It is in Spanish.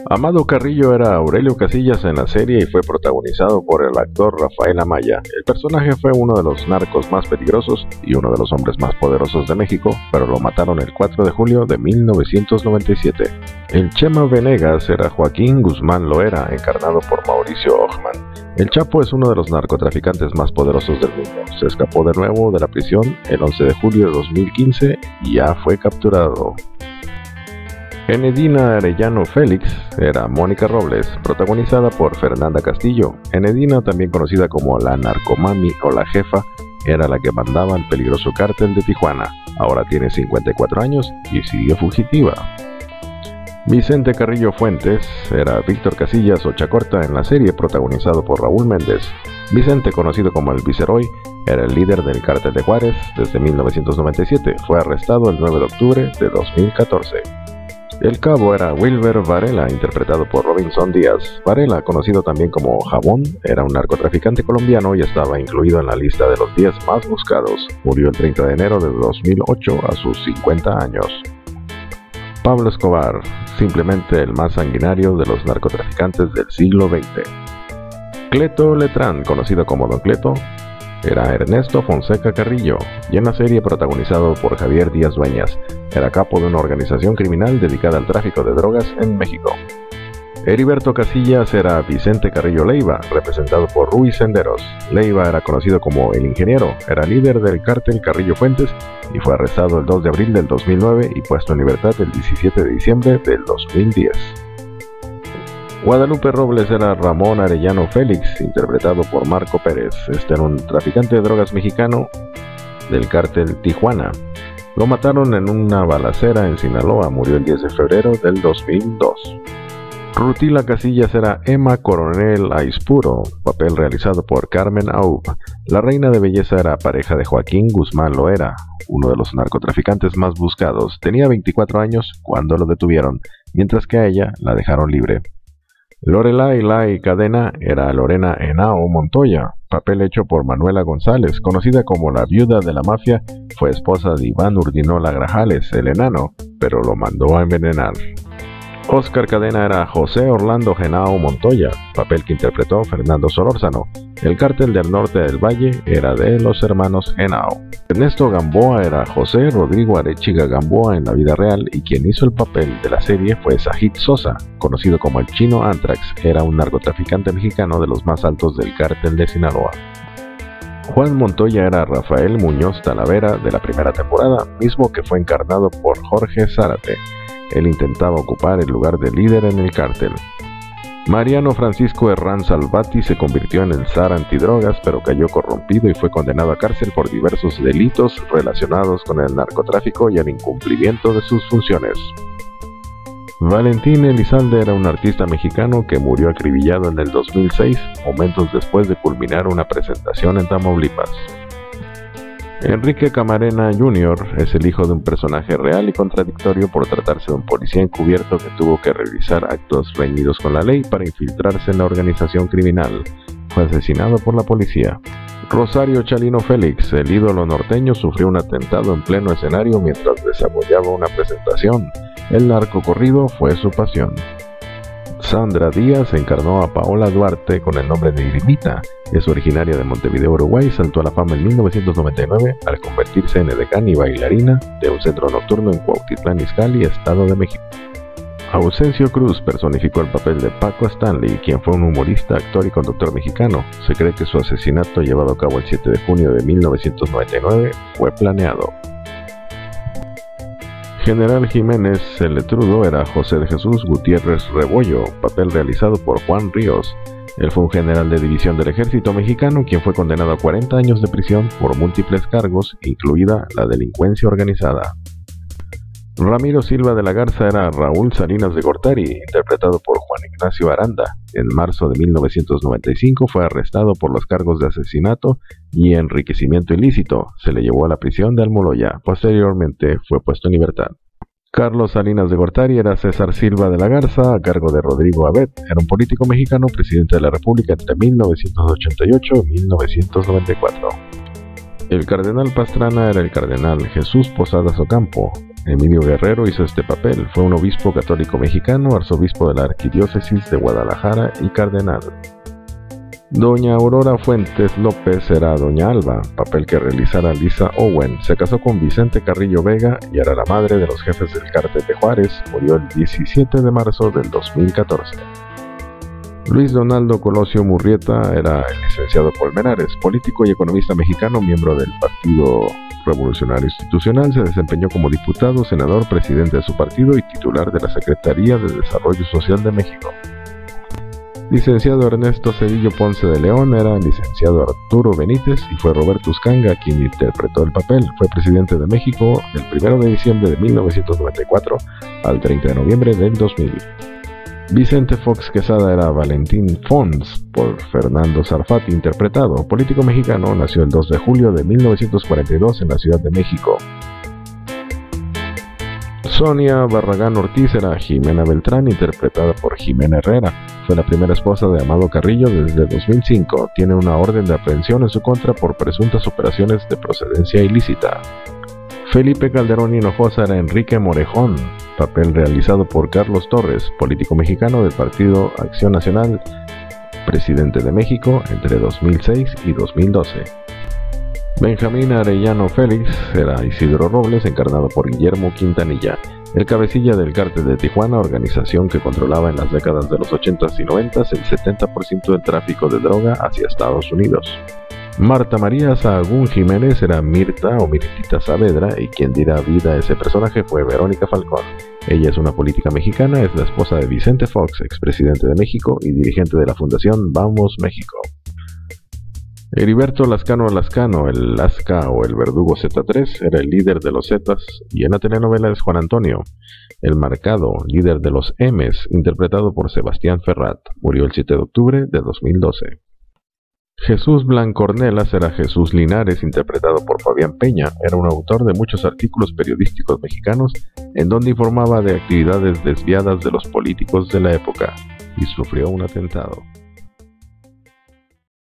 Amado Carrillo era Aurelio Casillas en la serie y fue protagonizado por el actor Rafael Amaya. El personaje fue uno de los narcos más peligrosos y uno de los hombres más poderosos de México, pero lo mataron el 4 de julio de 1997. El Chema Venegas era Joaquín Guzmán Loera, encarnado por Mauricio Ockman. El Chapo es uno de los narcotraficantes más poderosos del mundo. Se escapó de nuevo de la prisión el 11 de julio de 2015 y ya fue capturado. Enedina Arellano Félix era Mónica Robles, protagonizada por Fernanda Castillo. Enedina, también conocida como la narcomami o la jefa, era la que mandaba el peligroso cártel de Tijuana. Ahora tiene 54 años y sigue fugitiva. Vicente Carrillo Fuentes era Víctor Casillas o Chacorta en la serie, protagonizado por Raúl Méndez. Vicente, conocido como el Viceroy, era el líder del cártel de Juárez desde 1997. Fue arrestado el 9 de octubre de 2014. El cabo era Wilber Varela, interpretado por Robinson Díaz. Varela, conocido también como Jabón, era un narcotraficante colombiano y estaba incluido en la lista de los 10 más buscados. Murió el 30 de enero de 2008 a sus 50 años. Pablo Escobar, simplemente el más sanguinario de los narcotraficantes del siglo XX. Cleto Letrán, conocido como Don Cleto, era Ernesto Fonseca Carrillo, y en la serie protagonizado por Javier Díaz Dueñas, era capo de una organización criminal dedicada al tráfico de drogas en México. Heriberto Casillas era Vicente Carrillo Leiva, representado por Ruiz Senderos. Leiva era conocido como El Ingeniero, era líder del cártel Carrillo Fuentes y fue arrestado el 2 de abril del 2009 y puesto en libertad el 17 de diciembre del 2010. Guadalupe Robles era Ramón Arellano Félix, interpretado por Marco Pérez. Este era un traficante de drogas mexicano del cártel Tijuana. Lo mataron en una balacera en Sinaloa, murió el 10 de febrero del 2002. Rutila Casillas era Emma Coronel Aispuro, papel realizado por Carmen Aub. La reina de belleza era pareja de Joaquín Guzmán Loera, uno de los narcotraficantes más buscados. Tenía 24 años cuando lo detuvieron, mientras que a ella la dejaron libre. Lorelai Lai Cadena era Lorena Henao Montoya, papel hecho por Manuela González, conocida como la viuda de la mafia. Fue esposa de Iván Urdinola Grajales, el enano, pero lo mandó a envenenar. Oscar Cadena era José Orlando Henao Montoya, papel que interpretó Fernando Solórzano. El cártel del norte del Valle era de los hermanos Henao. Ernesto Gamboa era José Rodrigo Arechiga Gamboa en la vida real, y quien hizo el papel de la serie fue Sajid Sosa, conocido como el Chino Antrax. Era un narcotraficante mexicano de los más altos del cártel de Sinaloa. Juan Montoya era Rafael Muñoz Talavera de la primera temporada, mismo que fue encarnado por Jorge Zárate. Él intentaba ocupar el lugar de líder en el cártel. Mariano Francisco Herrán Salvati se convirtió en el zar antidrogas, pero cayó corrompido y fue condenado a cárcel por diversos delitos relacionados con el narcotráfico y el incumplimiento de sus funciones. Valentín Elizalde era un artista mexicano que murió acribillado en el 2006, momentos después de culminar una presentación en Tamaulipas. Enrique Camarena Jr. es el hijo de un personaje real y contradictorio por tratarse de un policía encubierto que tuvo que revisar actos reñidos con la ley para infiltrarse en la organización criminal. Fue asesinado por la policía. Rosario Chalino Félix, el ídolo norteño, sufrió un atentado en pleno escenario mientras desarrollaba una presentación. El narcocorrido fue su pasión. Sandra Díaz encarnó a Paola Duarte con el nombre de Irmita. Es originaria de Montevideo, Uruguay. Saltó a la fama en 1999 al convertirse en edecán y bailarina de un centro nocturno en Cuautitlán Izcalli, Estado de México. Ausencio Cruz personificó el papel de Paco Stanley, quien fue un humorista, actor y conductor mexicano. Se cree que su asesinato, llevado a cabo el 7 de junio de 1999, fue planeado. General Jiménez el Letrudo era José de Jesús Gutiérrez Rebollo, papel realizado por Juan Ríos. Él fue un general de división del ejército mexicano quien fue condenado a 40 años de prisión por múltiples cargos, incluida la delincuencia organizada. Ramiro Silva de la Garza era Raúl Salinas de Gortari, interpretado por Juan Ignacio Aranda. En marzo de 1995 fue arrestado por los cargos de asesinato y enriquecimiento ilícito. Se le llevó a la prisión de Almoloya. Posteriormente fue puesto en libertad. Carlos Salinas de Gortari era César Silva de la Garza, a cargo de Rodrigo Abet. Era un político mexicano, presidente de la República entre 1988 y 1994. El cardenal Pastrana era el cardenal Jesús Posadas Ocampo. Emilio Guerrero hizo este papel. Fue un obispo católico mexicano, arzobispo de la Arquidiócesis de Guadalajara y cardenal. Doña Aurora Fuentes López era Doña Alba, papel que realizara Lisa Owen. Se casó con Vicente Carrillo Vega y era la madre de los jefes del Cártel de Juárez. Murió el 17 de marzo del 2014. Luis Donaldo Colosio Murrieta era el licenciado Colmenares, político y economista mexicano, miembro del Partido Revolucionario Institucional. Se desempeñó como diputado, senador, presidente de su partido y titular de la Secretaría de Desarrollo Social de México. Licenciado Ernesto Cedillo Ponce de León era el licenciado Arturo Benítez y fue Roberto Uscanga quien interpretó el papel. Fue presidente de México del 1 de diciembre de 1994 al 30 de noviembre del 2000. Vicente Fox Quesada era Valentín Fons por Fernando Sarfati interpretado. Político mexicano, nació el 2 de julio de 1942 en la Ciudad de México. Sonia Barragán Ortiz era Jimena Beltrán, interpretada por Jimena Herrera. Fue la primera esposa de Amado Carrillo desde 2005. Tiene una orden de aprehensión en su contra por presuntas operaciones de procedencia ilícita. Felipe Calderón Hinojosa era Enrique Morejón, papel realizado por Carlos Torres, político mexicano del Partido Acción Nacional, presidente de México entre 2006 y 2012. Benjamín Arellano Félix era Isidro Robles, encarnado por Guillermo Quintanilla, el cabecilla del Cártel de Tijuana, organización que controlaba en las décadas de los 80s y 90s el 70% del tráfico de droga hacia Estados Unidos. Marta María Sahagún Jiménez era Mirta o Mirtita Saavedra y quien diera vida a ese personaje fue Verónica Falcón. Ella es una política mexicana, es la esposa de Vicente Fox, expresidente de México y dirigente de la Fundación Vamos México. Heriberto Lascano Lascano, el Lasca o el Verdugo Z3, era el líder de los Zetas y en la telenovela es Juan Antonio. El Marcado, líder de los M's, interpretado por Sebastián Ferrat, murió el 7 de octubre de 2012. Jesús Blancornelas era Jesús Linares, interpretado por Fabián Peña. Era un autor de muchos artículos periodísticos mexicanos en donde informaba de actividades desviadas de los políticos de la época y sufrió un atentado.